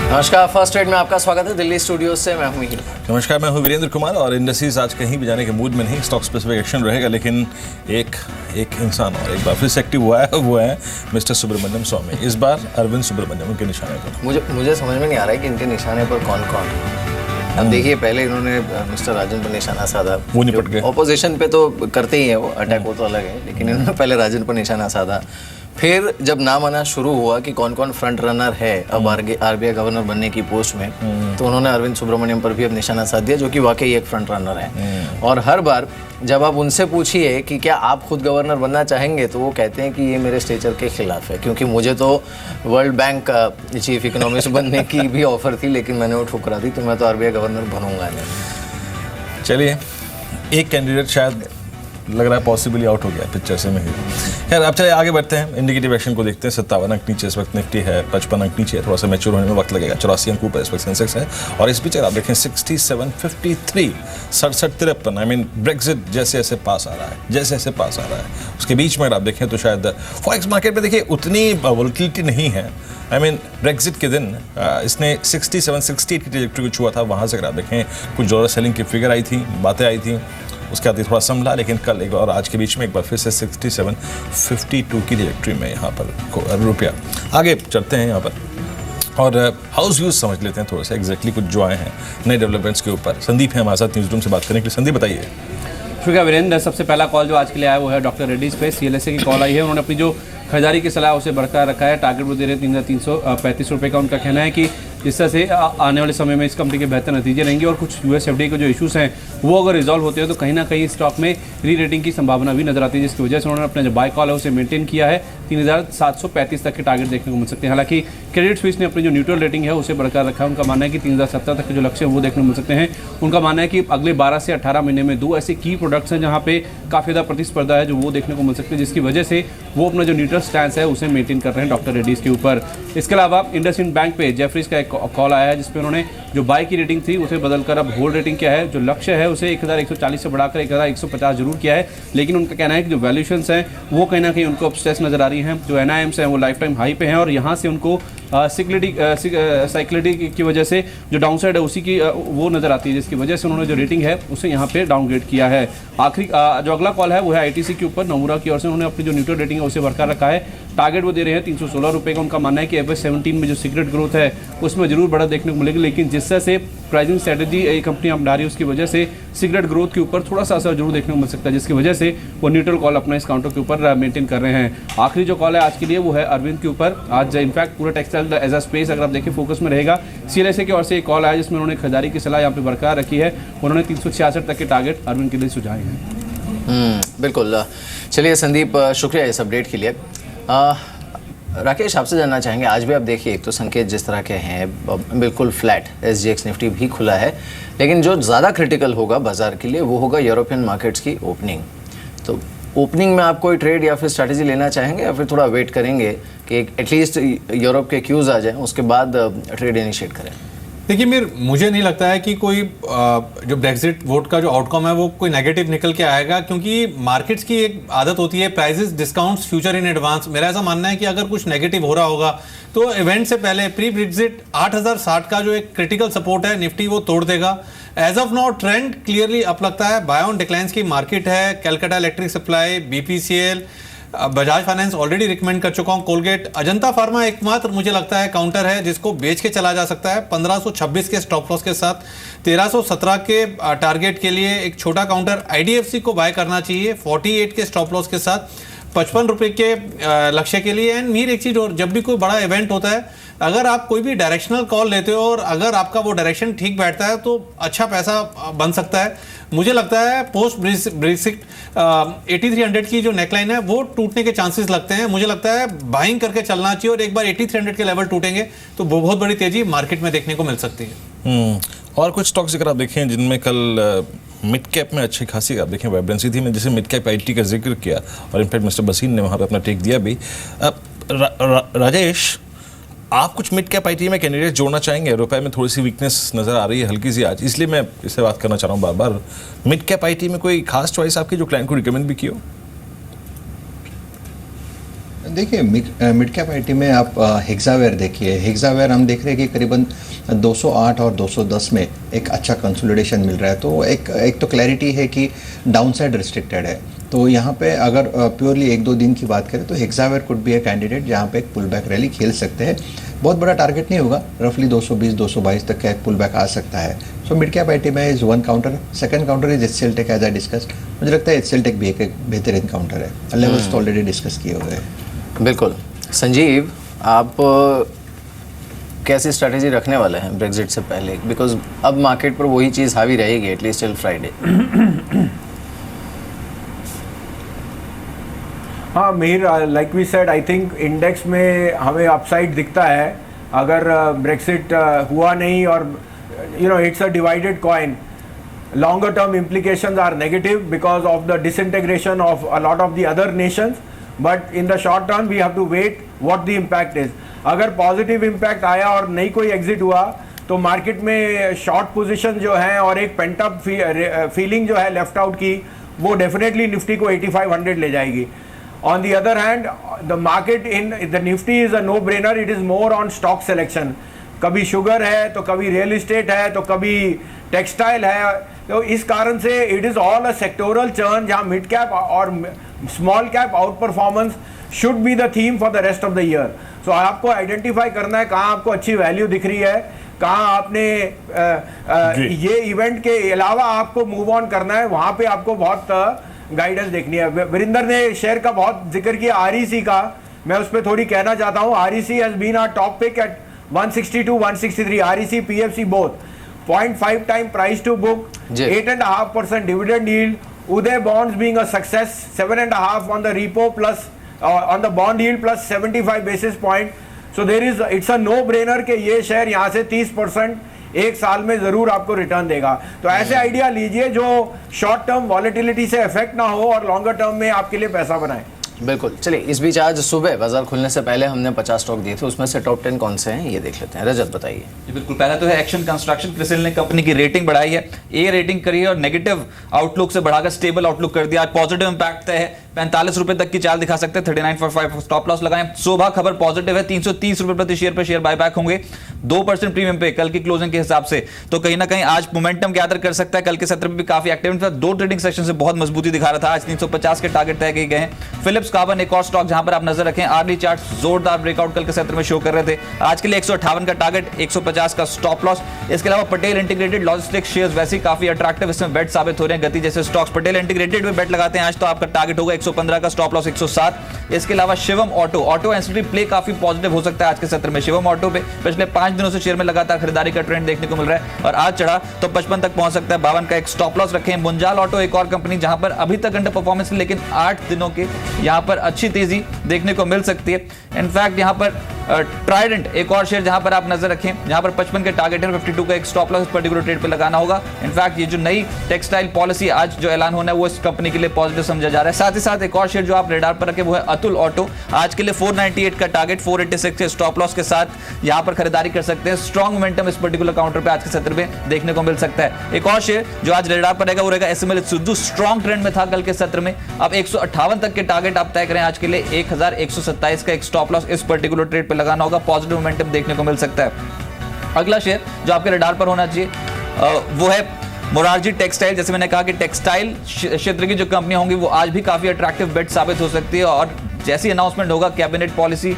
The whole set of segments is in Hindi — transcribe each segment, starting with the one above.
नमस्कार, फर्स्ट ट्रेड में आपका स्वागत है। दिल्ली स्टूडियो से मैं हूं मिहिर। नमस्कार, मैं हूं वीरेंद्र कुमार और इंडस्ट्रीज आज कहीं भी जाने के मूड में नहीं। स्टॉक स्पेसिफिक एक्शन रहेगा, लेकिन एक इंसान और एक बार फिर से एक्टिव हुआ है, वो है मिस्टर सुब्रमण्यम स्वामी। इस बार अरविंद सुब्रमण्यम के निशाने पर। मुझे समझ में नहीं आ रहा है कि इनके निशाने पर कौन कौन है। अब देखिए, पहले इन्होंने मिस्टर राजन पर निशाना साधा, वो निपट गए। ऑपोजिशन पे तो करते ही है वो, अटैक वो तो अलग है, लेकिन इन्होंने पहले राजन पर निशाना साधा। फिर जब नाम आना शुरू हुआ कि कौन कौन फ्रंट रनर है अब आरबीआई गवर्नर बनने की पोस्ट में, तो उन्होंने अरविंद सुब्रमण्यम पर भी अब निशाना साध दिया, जो कि वाकई एक फ्रंट रनर है। और हर बार जब आप उनसे पूछिए कि क्या आप खुद गवर्नर बनना चाहेंगे, तो वो कहते हैं कि ये मेरे स्टेचर के खिलाफ है, क्योंकि मुझे तो वर्ल्ड बैंक का चीफ इकोनॉमिस्ट बनने की भी ऑफर थी, लेकिन मैंने वो ठुकरा दी, तो मैं तो आरबीआई गवर्नर बनूंगा नहीं। चलिए, एक कैंडिडेट शायद लग रहा है पॉसिबली आउट हो गया पिक्चर से में ही। खैर, अब चलिए आगे बढ़ते हैं, इंडिकेटिव एक्शन को देखते हैं। 57 अंक नीचे इस वक्त निफ्टी है, 55 अंक नीचे है, थोड़ा सा मैच्योर होने में वक्त लगेगा। 84 अंक ऊपर इस वक्त सेंसेक्स है, और इस बीच आप देखें 67.53, 67.53। आई मीन ब्रेक्जिट जैसे ऐसे पास आ रहा है, उसके बीच में अगर आप देखें तो शायद फॉरेक्स मार्केट में देखिए उतनी वोलेटिलिटी नहीं है। आई मीन ब्रेक्जिट के दिन इसने 67-68 की ट्रैजेक्टरी को छुआ था। वहाँ से अगर आप देखें कुछ डॉलर सेलिंग की फिगर आई थी, बातें आई थी, उसके बाद थोड़ा संभला, लेकिन कल एक और आज के बीच में एक बार फिर से 67.52 की ट्रैजेक्टरी में यहाँ पर रुपया। आगे चलते हैं यहाँ पर और हाउस व्यूज समझ लेते हैं थोड़ा सा एग्जैक्टली कुछ जो आए हैं नए डेवलपमेंट्स के ऊपर। संदीप है हमारे साथ न्यूज़ रूम से बात करने के लिए। संदीप बताइए। शुक्रिया वीरेंद्र। सबसे पहला कॉल जो आज के लिए आया वो है डॉक्टर रेड्डीज पे। सीएलएसए की कॉल आई है, उन्होंने अपनी जो खरीदारी की सलाह उसे बरकरार रखा है। टारगेट वो दे रहे 3,335 रुपये का। उनका कहना है कि जिस तरह से आने वाले समय में इस कंपनी के बेहतर नतीजे रहेंगे और कुछ यूएस एफडीए के जो इश्यूज हैं वो अगर रिजॉल्व होते हैं तो कहीं ना कहीं स्टॉक में री रेटिंग की संभावना भी नजर आती है, जिसकी वजह से उन्होंने अपना जो बाय कॉल है उसे मेंटेन किया है। 3,735 तक के टारगेट देखने को मिल सकते हैं। हालांकि क्रेडिट स्विस ने अपनी जो न्यूट्रल रेटिंग है उसे बरकरार रखा है। उनका मानना है कि 3,070 तक के जो लक्ष्य है वो देखने को मिल सकते हैं। उनका मानना है कि अगले 12 से 18 महीने में 2 ऐसे की प्रोडक्ट्स हैं जहाँ पे काफ़ी ज़्यादा प्रतिस्पर्धा है जो वो देखने को मिल सकते हैं, जिसकी वजह से वो अपना जो न्यूट्रल स्टैंस है उसे मेंटेन कर रहे हैं डॉक्टर रेड्डीज के ऊपर। इसके अलावा इंडसइंड बैंक पे जेफरीज का एक कॉल आया है, जिसपे उन्होंने जो बाय की रेटिंग थी उसे बदलकर अब होल्ड रेटिंग क्या है, जो लक्ष्य है उसे 1,140 से बढ़ाकर 1,150 जरूर किया है। लेकिन उनका कहना है कि जो वैल्यूएशंस हैं वो कहीं ना कहीं उनको अब स्ट्रेस नजर आ रही हैं। जो एनआईएम्स हैं वो लाइफ टाइम हाई पे हैं और यहाँ से उनको साइक्लिटी की वजह से जो डाउनसाइड है उसी की वो नजर आती है, जिसकी वजह से उन्होंने जो रेटिंग है उसे यहाँ पे डाउनग्रेड किया है। आखिरी जो अगला कॉल है वो है आईटीसी के ऊपर। नोमुरा की ओर से उन्होंने अपनी जो न्यूट्रल रेटिंग है उसे बरकरार रखा है। टारगेट वो दे रहे हैं 316 रुपये का। उनका मानना है कि FY 17 में जो सीक्रेट ग्रोथ है उसमें जरूर बड़ा देखने को मिलेगी, लेकिन जिस तरह से प्राइसिंग स्ट्रेटजी ये कंपनी अपना रही है उसकी वजह से सीक्रेट ग्रोथ के ऊपर थोड़ा सा असर जरूर देखने को मिल सकता है, जिसकी वजह से वो न्यूट्रल कॉल अपना इस काउंटर के ऊपर मेंटेन कर रहे हैं। आखिरी जो कॉल है आज के लिए वो है अरविंद के ऊपर। आज इनफैक्ट पूरा टेक्सटाइल एज अ स्पेस अगर आप देखें फोकस में रहेगा। सीएलएसए की ओर से एक कॉल आया जिसमें उन्होंने खरीदारी की सलाह यहाँ पे बरकरार रखी है। उन्होंने 366 तक के टारगेट अरविंद के लिए सुझाए हैं। बिल्कुल। चलिए संदीप, शुक्रिया इस अपडेट के लिए। राकेश, आपसे जानना चाहेंगे, आज भी आप देखिए एक तो संकेत जिस तरह के हैं बिल्कुल फ्लैट, SGX निफ्टी भी खुला है, लेकिन जो ज़्यादा क्रिटिकल होगा बाजार के लिए वो होगा यूरोपियन मार्केट्स की ओपनिंग। तो ओपनिंग में आप कोई ट्रेड या फिर स्ट्रैटेजी लेना चाहेंगे या फिर थोड़ा वेट करेंगे कि एटलीस्ट यूरोप के क्यूज़ आ जाएं, उसके बाद ट्रेड इनिशिएट करें? देखिए मुझे नहीं लगता है कि कोई जो ब्रेक्जिट वोट का जो आउटकम है वो कोई नेगेटिव निकल के आएगा, क्योंकि मार्केट्स की एक आदत होती है prices discounts future in advance. मेरा ऐसा मानना है कि अगर कुछ नेगेटिव हो रहा होगा तो इवेंट से पहले प्री ब्रेक्जिट 8,060 का जो एक क्रिटिकल सपोर्ट है निफ्टी वो तोड़ देगा। As of now trend clearly up लगता है। बाय ऑन डिक्लाइंस की मार्केट है। Calcutta electric supply, BPCL, Bajaj finance already recommend कर चुका हूं, कोलगेट, अजंता फार्मा एकमात्र मुझे लगता है काउंटर है जिसको बेच के चला जा सकता है 1526 के स्टॉप लॉस के साथ। 1317 के टारगेट के लिए एक छोटा काउंटर IDFC को बाय करना चाहिए 48 के स्टॉप लॉस के साथ 55 रुपये के लक्ष्य के लिए। एंड मीर एक चीज़ और, जब भी कोई बड़ा इवेंट होता है अगर आप कोई भी डायरेक्शनल कॉल लेते हो और अगर आपका वो डायरेक्शन ठीक बैठता है तो अच्छा पैसा बन सकता है। मुझे लगता है पोस्ट ब्रेक्सिट 8300 की जो नेकलाइन है वो टूटने के चांसेस लगते हैं। मुझे लगता है बाइंग करके चलना चाहिए और एक बार 8300 के लेवल टूटेंगे तो बहुत बड़ी तेजी मार्केट में देखने को मिल सकती है। और कुछ स्टॉक्स अगर आप देखें जिनमें कल मिड कैप में अच्छी खासी आप देखें वाइब्रेंसी थी। मैं जैसे मिड कैप IT का जिक्र किया और इनफैक्ट मिस्टर बसीन ने वहाँ पे अपना टेक दिया भी। राजेश, आप कुछ मिड कैप IT में कैंडिडेट जोड़ना चाहेंगे? रुपए में थोड़ी सी वीकनेस नज़र आ रही है हल्की सी आज, इसलिए मैं इससे बात करना चाह रहा हूँ बार बार। मिड कैप IT में कोई खास चॉइस आपकी जो क्लाइंट को रिकमेंड भी की हो? देखिए मिड कैप आईटी में आप हेक्सावेयर देखिए, हेक्सावेयर हम देख रहे हैं कि करीबन 208 और 210 में एक अच्छा कंसोलिडेशन मिल रहा है। तो एक तो क्लैरिटी है कि डाउनसाइड रिस्ट्रिक्टेड है। तो यहाँ पे अगर प्योरली 1-2 दिन की बात करें तो Hexaware could be a candidate जहाँ पे एक पुल बैक रैली खेल सकते हैं। बहुत बड़ा टारगेट नहीं होगा, रफली 220-222 तक का एक पुल बैक आ सकता है। सो मिड कैप आईटी में is one counter, second counter is HCL tech as I discuss. मुझे लगता है एचसीएल टेक भी एक बेहतरीन काउंटर है, लेवल्स तो ऑलरेडी डिस्कस किए हुए हैं। बिल्कुल। संजीव, आप कैसी स्ट्रैटेजी रखने वाले हैं ब्रेक्जिट से पहले, बिकॉज अब मार्केट पर वही चीज़ हावी रहेगी एटलीस्ट टिल फ्राइडे। हाँ Mir, like we said, I think index में हमें अपसाइड दिखता है अगर ब्रेक्सिट हुआ नहीं, और you know it's a divided coin. Longer term implications are negative because of the disintegration of a lot of the other nations, but in the short term we have to wait what the impact is. अगर पॉजिटिव इम्पैक्ट आया और नहीं कोई एग्जिट हुआ तो मार्केट में शॉर्ट पोजीशन जो है और एक पेंटअप फीलिंग जो है लेफ्ट आउट की, वो डेफिनेटली निफ्टी को 8500 ले जाएगी। On the other hand, the market in the Nifty is a no-brainer. It is more on stock selection. कभी शुगर है तो कभी रियल इस्टेट है तो कभी टेक्सटाइल है। तो इस कारण से it is all a sectoral churn, जहाँ मिड कैप और small cap out performance should be the theme for the rest of the year. So आपको आइडेंटिफाई करना है कहाँ आपको अच्छी वैल्यू दिख रही है, कहाँ आपने ये इवेंट के अलावा आपको मूव ऑन करना है, वहाँ पे आपको बहुत गाइडेंस देखनी है। वीरेंद्र ने शेयर का बहुत जिक्र किया आरईसी का, मैं उस पर थोड़ी कहना चाहता हूँ। REC has been our top pick at 162, 163, REC PFC both 0.5 time price to book, 8.5% dividend yield, Uday bonds being a success, 7.5 on the repo plus on the bond yield plus 75 basis point. So there is, it's a no brainer कि ये शेयर यहाँ से 30% एक साल में जरूर आपको रिटर्न देगा। तो ऐसे आइडिया लीजिए जो शॉर्ट टर्म वॉलेटिलिटी से इफेक्ट ना हो और लॉन्गर टर्म में आपके लिए पैसा बनाए। बिल्कुल। चलिए, इस बीच आज सुबह बाजार खुलने से पहले हमने 50 स्टॉक दिए थे, उसमें से टॉप 10 कौन से हैं ये देख लेते हैं। रजत बताइए। जी बिल्कुल, पहला तो है एक्शन कंस्ट्रक्शन। क्रिसिल ने कंपनी की रेटिंग बढ़ाई है, ए रेटिंग करी है और नेगेटिव आउटलुक से बढ़ाकर स्टेबल आउटलुक कर दिया। आज पॉजिटिव इंपैक्ट है, 45 रुपए तक की चाल दिखा सकते हैं, 39.5 स्टॉप लॉस लगाएं। शोभा खबर पॉजिटिव है, 330 रुपए प्रति शेयर पर शेयर बायबैक होंगे 2% प्रीमियम पे कल की क्लोजिंग के हिसाब से। तो कहीं ना कहीं आज मोमेंटम गैदर कर सकता है, कल के सत्र में भी काफी एक्टिव था, 2 ट्रेडिंग सेशन से बहुत मजबूती दिखा रहा था। आज 350 के टारगेट तय किए गए हैं। फिलिप्स कार्बन एक और स्टॉक जहां पर आप नजर रखें, आर्ली चार्ट जोरदार ब्रेकआउट कल के सत्र में शो कर रहे थे। आज के लिए 158 का टारगेट, 150 का स्टॉप लॉस। इसके अलावा पटेल इंटीग्रेटेड लॉजिस्टिक्स शेयर्स वैसे ही काफी अट्रैक्टिव इसमें बेट साबित हो रहे हैं। गति जैसे स्टॉक्स पटेल इंटीग्रेटेड में बेट लगाते हैं आज तो आपका टारगेट होगा 115 का, स्टॉप लॉस 107। इसके अलावा शिवम ऑटो एंसिलरी प्ले काफी पॉजिटिव हो सकता है आज के सत्र में। शिवम ऑटो पे पिछले 5 दिनों से शेयर में लगातार खरीदारी का ट्रेंड देखने को मिल रहा है और आज चढ़ा तो 55 तक पहुंच सकता है, 52 का एक स्टॉप लॉस रखें। मुंजाल ऑटो एक और कंपनी जहां पर अभी तक अंडर परफॉर्मेंस है, लेकिन 8 दिनों के यहां पर अच्छी तेजी देखने को मिल सकती है। इनफैक्ट यहां पर ट्राइडेंट एक और शेयर जहां पर आप नजर रखें, जहां पर 55 के टारगेट है, 52 का एक स्टॉप लॉस इस पर्टिकुलर ट्रेड पे लगाना होगा। इनफैक्ट ये जो नई टेक्सटाइल पॉलिसी आज जो ऐलान होना है वो इस कंपनी के लिए पॉजिटिव समझा जा रहा है। साथ ही साथ एक और शेयर जो आप रेडार पर रखें वो है अतुल ऑटो। आज के लिए 498 का टारगेट, 486 के स्टॉप लॉस के साथ यहां पर खरीदारी कर सकते हैं। स्ट्रॉन्ग मोमेंटम इस पर्टिकुलर काउंटर पे आज के सत्र में देखने को मिल सकता है। एक और शेयर जो आज रेडार पर रहेगा वो रहेगा एसएमएल सिद्धू। स्ट्रॉन्ग ट्रेंड में था कल के सत्र में, अब 158 तक के टारगेट आप तय करें। आज के लिए 1127 का एक स्टॉप लॉस इस पर्टिकुलर ट्रेड पे लगाना होगा, पॉजिटिव मोमेंटम देखने को मिल सकता है। अगला शेयर जो आपके रडार पर होना चाहिए वो है मोरारजी टेक्सटाइल। जैसे मैंने कहा कि टेक्सटाइल क्षेत्र की जो कंपनियां होंगी वो आज भी काफी अट्रैक्टिव बेट साबित हो सकती है और जैसी अनाउंसमेंट होगा कैबिनेट पॉलिसी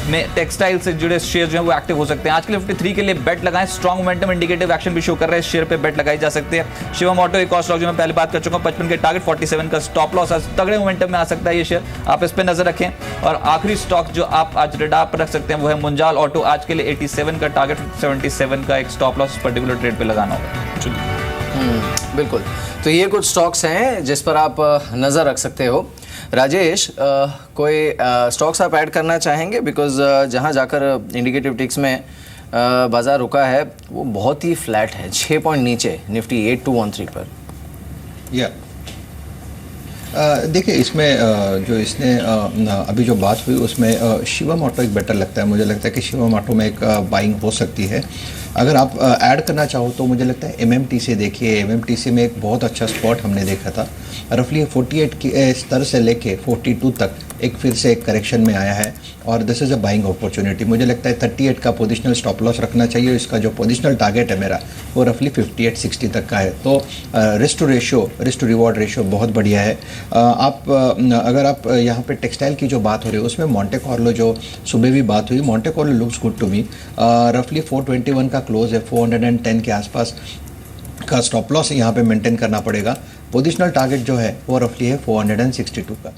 में टेक्सटाइल से जुड़े शेयर जो है वो एक्टिव हो सकते हैं। आज के लिए 53 के लिए बेट लगाएं। स्ट्रॉन्ग मोमेंटम इंडिकेटिव एक्शन भी शो कर रहा है, इस शेयर पे बेट लगाई जा सकती है। शिवम ऑटो एक और स्टॉक जो मैं पहले बात कर चुका हूं, 55 के टारगेट, 47 का स्टॉप लॉस। आज तगड़े मोमेंटम में आ सकता है ये शेयर, आप इस पे नजर रखें। और आखिरी स्टॉक जो आप आज रेडार पर रख सकते हैं वो है मुंजाल ऑटो। आज के लिए 87 का टारगेट, 77 का एक स्टॉप लॉस पर्टिकुलर ट्रेड पे लगाना होगा। बिल्कुल। तो ये कुछ स्टॉक्स हैं जिस पर आप नज़र रख सकते हो। राजेश, कोई स्टॉक्स आप ऐड करना चाहेंगे? बिकॉज जहाँ जाकर इंडिकेटिव टिक्स में बाजार रुका है वो बहुत ही फ्लैट है, 6 पॉइंट नीचे निफ्टी 8213 पर। या देखिए इसमें जो इसने अभी जो बात हुई उसमें शिवम ऑटो एक बेटर लगता है। मुझे लगता है कि शिवम ऑटो में एक बाइंग हो सकती है। अगर आप ऐड करना चाहो तो मुझे लगता है एमएमटीसी देखिए, एमएमटीसी में एक बहुत अच्छा स्पॉट हमने देखा था रफली 48 के स्तर से लेके 42 तक एक फिर से एक करेक्शन में आया है और this is a buying opportunity. मुझे लगता है 38 का पोजिशनल स्टॉप लॉस रखना चाहिए। इसका जो पोजिशनल टारगेट है मेरा वो रफली 58-60 तक का है। तो रिस्क टू रिवॉर्ड रेशियो बहुत बढ़िया है। अगर आप यहाँ पे टेक्सटाइल की जो बात हो रही है उसमें मॉन्टे कार्लो जो सुबह भी बात हुई, Monte Carlo looks good to me. रफली 421 का क्लोज है, 410 के आसपास का स्टॉप लॉस यहाँ पे मेंटेन करना पड़ेगा। पोजिशनल टारगेट जो है वो रफली है 462 का।